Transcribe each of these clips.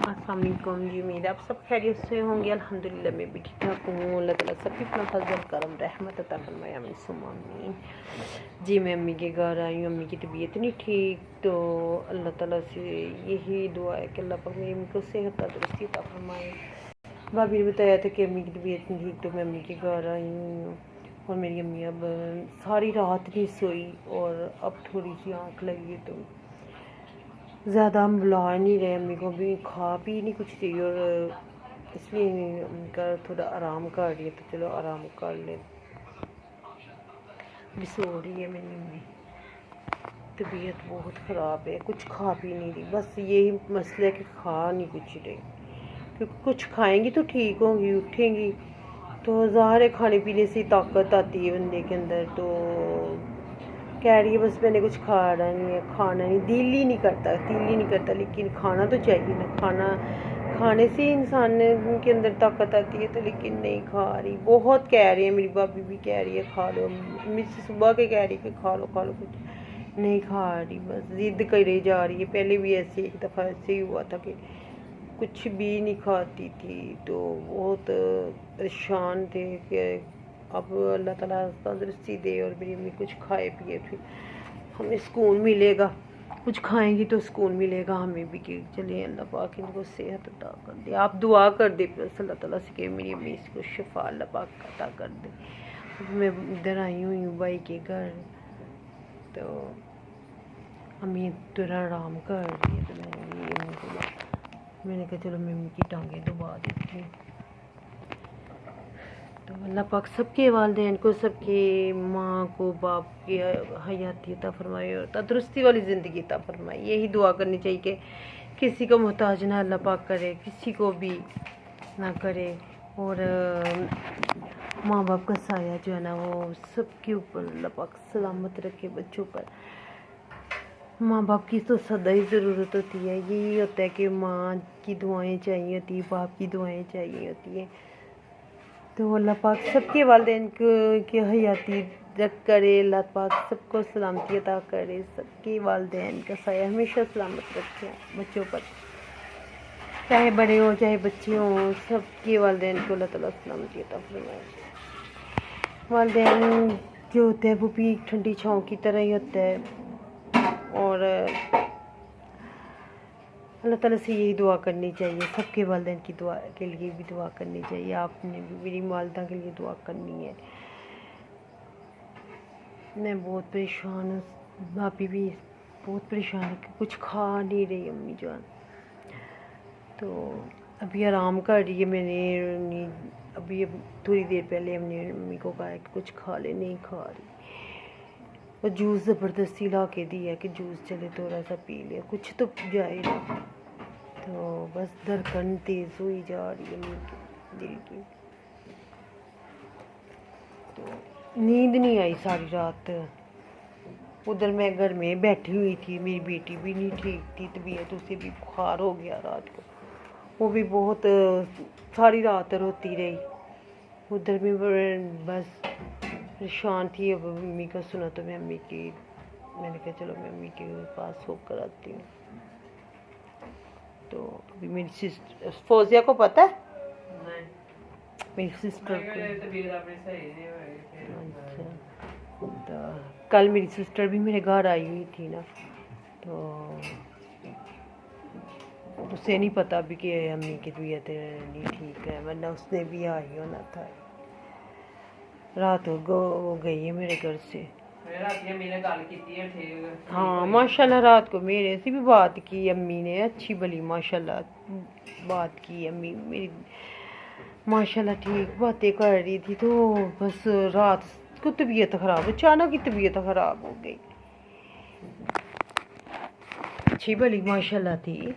अस्सलाम वालेकुम जी। उम्मीद आप सब खैरियत से होंगे। अल्हम्दुलिल्लाह मैं भी ठीक ठाक हूँ। अल्लाह ताला सबकी अपना फजल करम रहमत अता फरमाए, आमीन सुम्मा आमीन। जी मैं अम्मी के घर आई हूँ। अम्मी की तबीयत नहीं ठीक, तो अल्लाह ताला से यही दुआ है कि अल्लाह पाक मेरी अम्मी को सेहत तंदुरुस्ती अता फरमाए। भाभी ने बताया था कि अम्मी की तबीयत नहीं ठीक, तो मैं अम्मी के घर आई हूँ। और मेरी अम्मी अब सारी रात नहीं सोई और अब थोड़ी सी आँख लगी है, तो ज़्यादा हम बुला नहीं रहे। अम्मी को भी खा पी नहीं कुछ रही, और इसलिए उनका थोड़ा आराम कर रही है, तो चलो आराम कर ले। भी सो रही है मेरी अम्मी। तबीयत बहुत ख़राब है, कुछ खा पी नहीं रही। बस यही मसला है कि खा नहीं कुछ रही, क्योंकि कुछ खाएंगी तो ठीक होंगी, उठेंगी तो ज़ाहिर है खाने पीने से ताकत आती है बंदे के अंदर। तो कह रही है बस मैंने कुछ खाना नहीं है, खाना नहीं, दिल ही नहीं करता, लेकिन खाना तो चाहिए ना। खाने से इंसान के अंदर ताकत आती है, तो लेकिन नहीं खा रही। बहुत कह रही है, मेरी भाभी भी कह रही है खा लो, मुझसे सुबह के कह रही है कि खा लो, कुछ नहीं खा रही, बस जिद करे जा रही है। पहले भी ऐसे एक दफ़ा ऐसे ही हुआ था कि कुछ भी नहीं खाती थी, तो बहुत परेशान थे कि अब अल्लाह ताला तंदुरुस्ती दे और मेरी अम्मी कुछ खाए पिए, फिर हमें सुकून मिलेगा। कुछ खाएंगी तो सुकून मिलेगा हमें भी कि चलिए अल्लाह पाक इनको सेहत अता कर दे। आप दुआ कर दे बस अल्लाह ताला से कि मेरी अम्मी इसको शिफा अल्लाह पाक अता कर दे। मैं इधर आई हुई हूँ भाई के घर, तो अम्मी थोड़ा आराम कर रही है, तो मैंने कहा चलो मम्मी की टांगें दबा देती हूँ। तो अल्लाह पाक सबके वालिदैन को, सबके माँ को, बाप की हयाती अता फरमाए और तंदुरुस्ती वाली ज़िंदगी अता फरमाए। यही दुआ करनी चाहिए कि किसी को मोहताज ना अल्लाह पाक करे, किसी को भी ना करे। और माँ बाप का साया जो है ना वो सबके ऊपर अल्लाह पाक सलामत रखे, बच्चों पर। माँ बाप की तो सदा ही ज़रूरत होती है। यही होता है कि माँ की दुआएं चाहिए होती है, बाप की दुआएं चाहिए होती है। तो अल्लाह पाक सबके वालिदैन की हयाती रख करे, अल्लाह पाक सबको सलामती अता करे, सबके वालिदैन का साया हमेशा सलामत रखे बच्चों पर, चाहे बड़े हों चाहे बच्चे हों, सबके वालिदैन को अल्लाह ताला सलामती अता फरमाए। वालिदैन जो होते हैं वो भी ठंडी छाँव की तरह ही होता है, और अल्लाह ताला से यही दुआ करनी चाहिए। सबके वालिदैन की दुआ के लिए भी दुआ करनी चाहिए। आपने भी मेरी वालिदा के लिए दुआ करनी है। मैं बहुत परेशान हूँ, भाभी भी बहुत परेशान है कि कुछ खा नहीं रही अम्मी जान। तो अभी आराम कर रही है। मैंने अभी थोड़ी देर पहले हमने अम्मी को कहा कि कुछ खा ले, नहीं खा रही। और जूस ज़बरदस्ती ला के दिया कि जूस चले थोड़ा सा पी लिया, कुछ तो जाए ना। तो बस धड़कन तेज़ हुई जा रही है अम्मी की दिल की। तो नींद नहीं आई सारी रात। उधर मैं घर में बैठी हुई थी, मेरी बेटी भी नहीं ठीक थी, तबीयत उसे भी बुखार हो गया रात को। वो भी बहुत सारी रात रोती रही। उधर भी बस परेशान थी। अब मम्मी का सुना तो मैंने कहा चलो मैं मम्मी के पास होकर आती हूँ। तो अभी मेरी सिस्टर फौजिया को पता है, मेरी सिस्टर को। अच्छा, तो कल मेरी सिस्टर भी मेरे घर आई हुई थी ना, तो उसे नहीं पता अभी कि अम्मी की तबीयत नहीं ठीक है, वरना उसने भी आई होना था। रात हो गई है मेरे घर से। हाँ माशाल्लाह, रात को मेरे से भी बात की अम्मी ने, अच्छी भली माशाल्लाह बात की अम्मी मेरी, माशाल्लाह ठीक बातें कर रही थी। तो बस रात को तबीयत ख़राब, अचानक ही तबीयत ख़राब हो गई। अच्छी भली माशाल्लाह थी।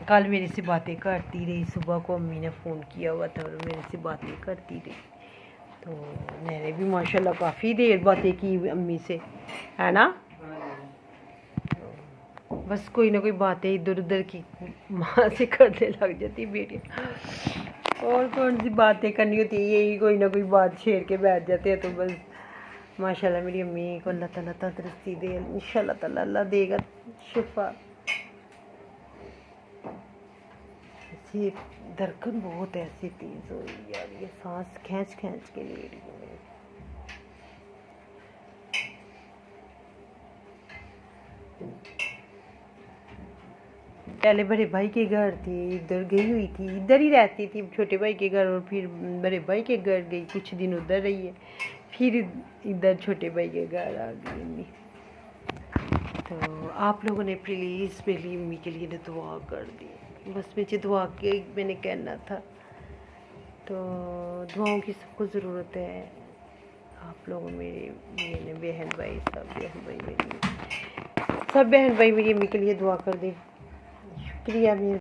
कल मेरे से बातें करती रही, सुबह को अम्मी ने फ़ोन किया हुआ था और मेरे से बातें करती रही। तो मैंने भी माशाल्लाह काफ़ी देर बातें की अम्मी से, है ना। बस कोई ना कोई बातें इधर उधर की माँ से करने लग जाती बेटी, और कौन सी बातें करनी होती है, यही कोई ना कोई बात छेड़ के बैठ जाते हैं। तो बस माशाल्लाह मेरी अम्मी को अल्लाह ताला तंदुरुस्ती दे, इंशाल्लाह ताला अल्लाह देगा शिफा। ये धड़कन बहुत ऐसी तेज हो रही है यार, ये सांस खींच खींच के ले रही है। पहले बड़े भाई के घर थी, इधर गई हुई थी, इधर ही रहती थी छोटे भाई के घर, और फिर बड़े भाई के घर गई, कुछ दिन उधर रही है, फिर इधर छोटे भाई के घर आ गई अम्मी। तो आप लोगों ने प्लीज़ मेरी अम्मी के लिए दुआ कर दी, बस मुझे दुआ के मैंने कहना था। तो दुआओं की सबको ज़रूरत है, आप लोग मेरे बहन भाई, सब बहन भाई मेरी अम्मी के लिए दुआ कर दें। शुक्रिया मेरे